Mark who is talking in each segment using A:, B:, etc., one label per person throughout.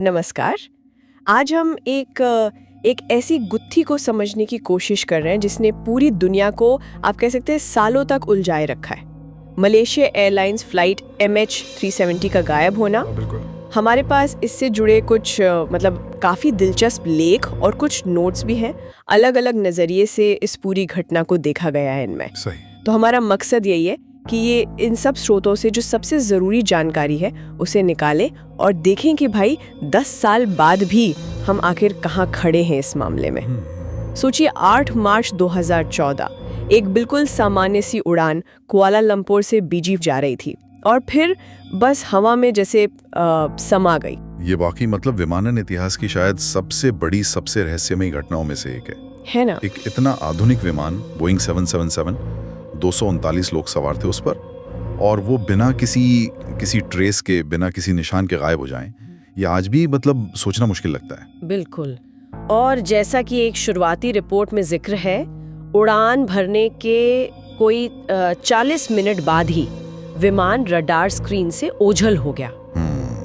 A: नमस्कार। आज हम एक ऐसी गुत्थी को समझने की कोशिश कर रहे हैं जिसने पूरी दुनिया को आप कह सकते हैं सालों तक उलझाए रखा है। मलेशिया एयरलाइंस फ्लाइट MH370 का गायब होना।
B: बिल्कुल।
A: हमारे पास इससे जुड़े कुछ मतलब काफ़ी दिलचस्प लेख और कुछ नोट्स भी हैं। अलग अलग नज़रिए से इस पूरी घटना को देखा गया है इनमें।
B: सही।
A: तो हमारा मकसद यही है कि ये इन सब स्रोतों से जो सबसे ज़रूरी जानकारी है उसे निकालें और देखें कि भाई 10 साल बाद भी हम आखिर कहाँ खड़े हैं इस मामले में। सोचिए 8 मार्च 2014 एक बिल्कुल सामान्य सी उड़ान कुआलालंपुर से बीजिंग जा रही थी और फिर बस हवा में जैसे समा गई।
B: ये वाकई मतलब विमानन इतिहास की शायद सबसे बड़ी सबसे रहस्यमयी घटनाओं में से एक
A: है ना?
B: एक इतना आधुनिक विमान बोइंग 777 239 लोग सवार थे उस पर, और वो बिना किसी ट्रेस के, बिना किसी निशान के गायब हो जाएं, ये आज भी मतलब सोचना मुश्किल लगता है।
A: बिल्कुल। और जैसा कि एक शुरुआती रिपोर्ट में जिक्र है, उड़ान भरने के कोई 40 मिनट बाद ही विमान रडार स्क्रीन से ओझल हो गया।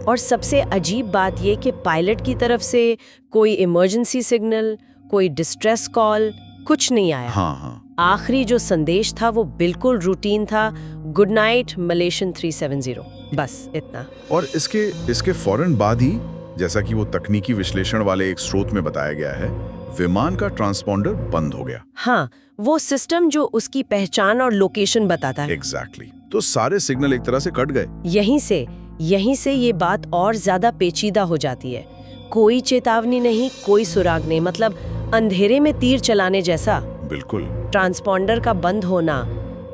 A: और सबसे अजीब बात ये कि पायलट की तरफ से कोई इमरजेंसी सिग्नल, कोई डिस्ट्रेस कॉल, कुछ नहीं आया।
B: हाँ।
A: आखिरी जो संदेश था वो बिल्कुल रूटीन था, गुड नाइट मलेशियन 370, बस इतना।
B: और इसके फौरन बाद ही, जैसा कि वो तकनीकी विश्लेषण वाले एक स्रोत में बताया गया है, विमान का ट्रांसपॉन्डर बंद हो गया।
A: हाँ, वो सिस्टम जो उसकी पहचान और लोकेशन बताता है।
B: एग्जैक्टली। तो सारे सिग्नल एक तरह से कट गए।
A: यहीं से ये बात और ज्यादा पेचीदा हो जाती है। कोई चेतावनी नहीं, कोई सुराग नहीं, मतलब अंधेरे में तीर चलाने जैसा।
B: बिल्कुल।
A: ट्रांसपॉन्डर का बंद होना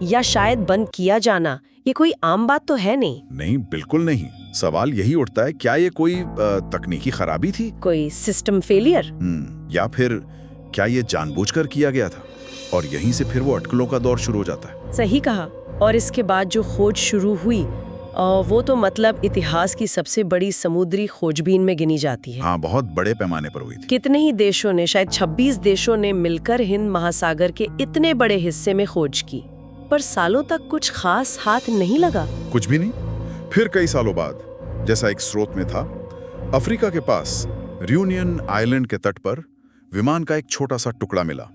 A: या शायद बंद किया जाना, ये कोई आम बात तो है नहीं।
B: नहीं, बिल्कुल नहीं। सवाल यही उठता है, क्या ये कोई तकनीकी खराबी थी,
A: कोई सिस्टम फेलियर,
B: या फिर क्या ये जानबूझकर किया गया था? और यहीं से फिर वो अटकलों का दौर शुरू हो जाता है।
A: सही कहा। और इसके बाद जो खोज शुरू हुई वो तो मतलब इतिहास की सबसे बड़ी समुद्री खोजबीन में गिनी जाती है।
B: हाँ, बहुत बड़े पैमाने पर हुई थी।
A: कितने ही देशों ने, शायद 26 देशों ने मिलकर हिंद महासागर के इतने बड़े हिस्से में खोज की, पर सालों तक कुछ खास हाथ नहीं लगा।
B: कुछ भी नहीं। फिर कई सालों बाद, जैसा एक स्रोत में था, अफ्रीका के पास रियूनियन आइलैंड के तट पर विमान का एक छोटा सा टुकड़ा मिला,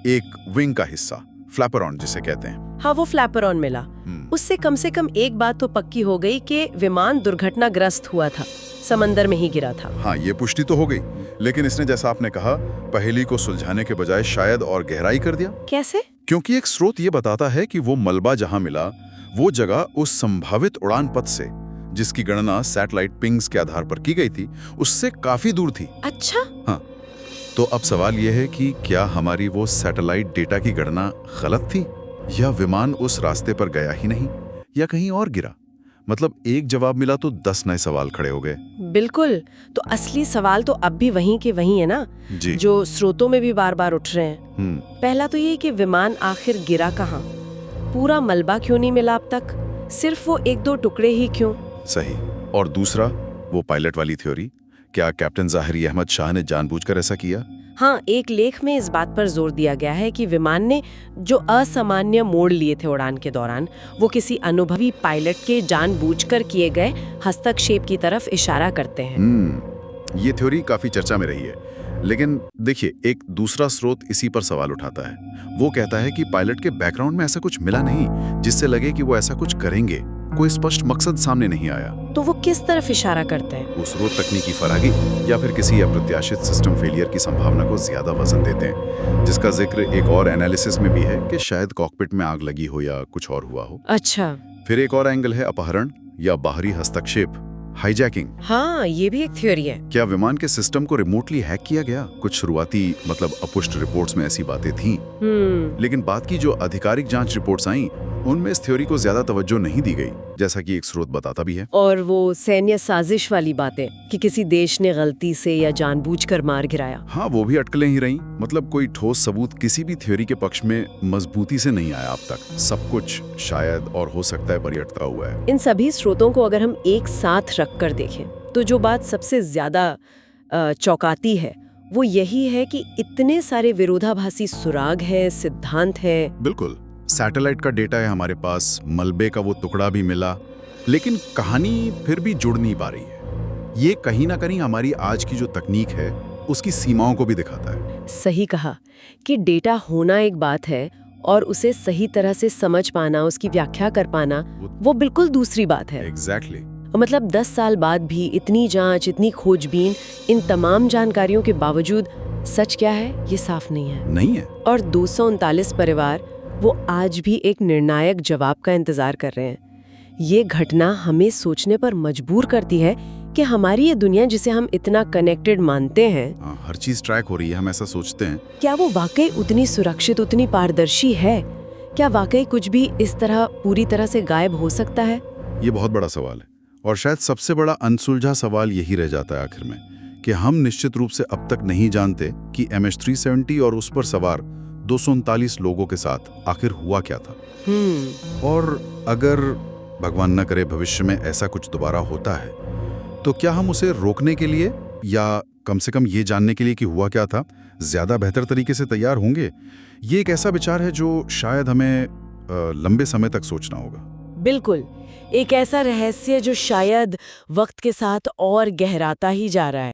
B: एक विंग का हिस्सा, फ्लैपरॉन जिसे कहते हैं।
A: हाँ, वो फ्लैपरॉन मिला। उससे कम से कम एक बात तो पक्की हो गई कि विमान दुर्घटनाग्रस्त हुआ था, समंदर में ही गिरा था।
B: हाँ, ये पुष्टि तो हो गई, लेकिन इसने, जैसा आपने कहा, पहेली को सुलझाने के बजाय शायद और गहराई कर दिया।
A: कैसे?
B: क्योंकि एक स्रोत ये बताता है कि वो मलबा जहां मिला, वो जगह उस संभावित उड़ान पथ से, जिसकी गणना सैटेलाइट पिंग्स के आधार पर की गई थी, उससे काफी दूर थी।
A: अच्छा।
B: हाँ, तो अब सवाल यह है कि क्या हमारी वो सैटेलाइट डेटा की गणना गलत थी, या विमान उस रास्ते पर गया ही नहीं, या कहीं और गिरा? मतलब एक जवाब मिला तो 10 नए सवाल खड़े हो गए।
A: बिल्कुल। तो असली सवाल तो अब भी वहीं के वहीं है ना,
B: जी।
A: जो स्रोतों में भी बार बार उठ रहे हैं। पहला तो ये कि विमान आखिर गिरा कहाँ? पूरा मलबा क्यों नहीं मिला अब तक? सिर्फ वो 1-2 टुकड़े ही क्यों?
B: सही। और दूसरा, वो पायलट वाली थ्योरी, क्या कैप्टन ज़ाहिरी अहमद शाह ने जानबूझकर ऐसा किया?
A: हाँ, एक लेख में इस बात पर जोर दिया गया है कि विमान ने जो असामान्य मोड़ लिए थे उड़ान के दौरान, वो किसी अनुभवी पायलट के जानबूझकर किए गए हस्तक्षेप की तरफ इशारा करते हैं।
B: ये थ्योरी काफी चर्चा में रही है, लेकिन देखिए, एक दूसरा स्रोत इसी पर सवाल उठाता है। वो कहता है कि पायलट के बैकग्राउंड में ऐसा कुछ मिला नहीं जिससे लगे कि वो ऐसा कुछ करेंगे। कोई स्पष्ट मकसद सामने नहीं आया।
A: तो वो किस तरफ इशारा करते हैं?
B: वो स्रोत तकनीकी फरागी या फिर किसी अप्रत्याशित सिस्टम फेलियर की संभावना को ज्यादा वजन देते हैं, जिसका जिक्र एक और एनालिसिस में भी है कि शायद कॉकपिट में आग लगी हो या कुछ और हुआ हो।
A: अच्छा।
B: फिर एक और एंगल है अपहरण या बाहरी हस्तक्षेप, हाईजैकिंग।
A: हाँ, ये भी एक थ्योरी है।
B: क्या विमान के सिस्टम को रिमोटली हैक किया गया? कुछ शुरुआती मतलब अपुष्ट रिपोर्ट्स में ऐसी बातें थीं, लेकिन बाद की जो आधिकारिक जांच रिपोर्ट्स आईं, उनमें इस थ्योरी को ज्यादा तवज्जो नहीं दी गई, जैसा कि एक स्रोत बताता भी है।
A: और वो सैन्य साजिश वाली बातें कि किसी देश ने गलती से या जानबूझकर मार गिराया,
B: हाँ, वो भी अटकलें ही रहीं। मतलब कोई ठोस सबूत किसी भी थ्योरी के पक्ष में मजबूती से नहीं आया अब तक। सब कुछ शायद और हो सकता है बरी अटका हुआ है।
A: इन सभी स्रोतों को अगर हम एक साथ रख कर देखें तो जो बात सबसे ज्यादा चौंकाती है वो यही है कि इतने सारे विरोधाभासी सुराग हैं, सिद्धांत हैं।
B: बिल्कुल। सैटेलाइट का डेटा है हमारे पास, मलबे का वो टुकड़ा भी मिला, लेकिन कहानी फिर भी जुड़ नहीं पा रही है। ये कहीं ना कहीं हमारी आज की जो तकनीक है उसकी सीमाओं को भी दिखाता है।
A: सही कहा कि डेटा होना एक बात है और उसे सही तरह से समझ पाना, उसकी व्याख्या कर पाना, वो बिल्कुल दूसरी बात है।
B: एग्जैक्टली।
A: मतलब 10 साल बाद भी इतनी जांच, इतनी खोजबीन, इन तमाम जानकारियों के बावजूद सच क्या है ये साफ नहीं है। और 239 परिवार वो आज भी एक निर्णायक जवाब का इंतजार कर रहे हैं। ये घटना हमें सोचने पर मजबूर करती है कि हमारी ये दुनिया जिसे हम इतना कनेक्टेड मानते हैं,
B: हर चीज ट्रैक हो रही है, हम ऐसा सोचते हैं,
A: क्या वो वाकई उतनी सुरक्षित, उतनी पारदर्शी है? क्या वाकई कुछ भी इस तरह पूरी तरह से गायब हो सकता है?
B: ये बहुत बड़ा सवाल है और शायद सबसे बड़ा अनसुलझा सवाल यही रह जाता है आखिर में कि हम निश्चित रूप से अब तक नहीं जानते कि MH370 और उस पर सवार 239 लोगों के साथ आखिर हुआ क्या था। और अगर भगवान न करे भविष्य में ऐसा कुछ दोबारा होता है तो क्या हम उसे रोकने के लिए या कम से कम ये जानने के लिए कि हुआ क्या था ज्यादा बेहतर तरीके से तैयार होंगे? ये एक ऐसा विचार है जो शायद हमें लंबे समय तक सोचना होगा।
A: बिल्कुल, एक ऐसा रहस्य जो शायद वक्त के साथ और गहराता ही जा रहा है।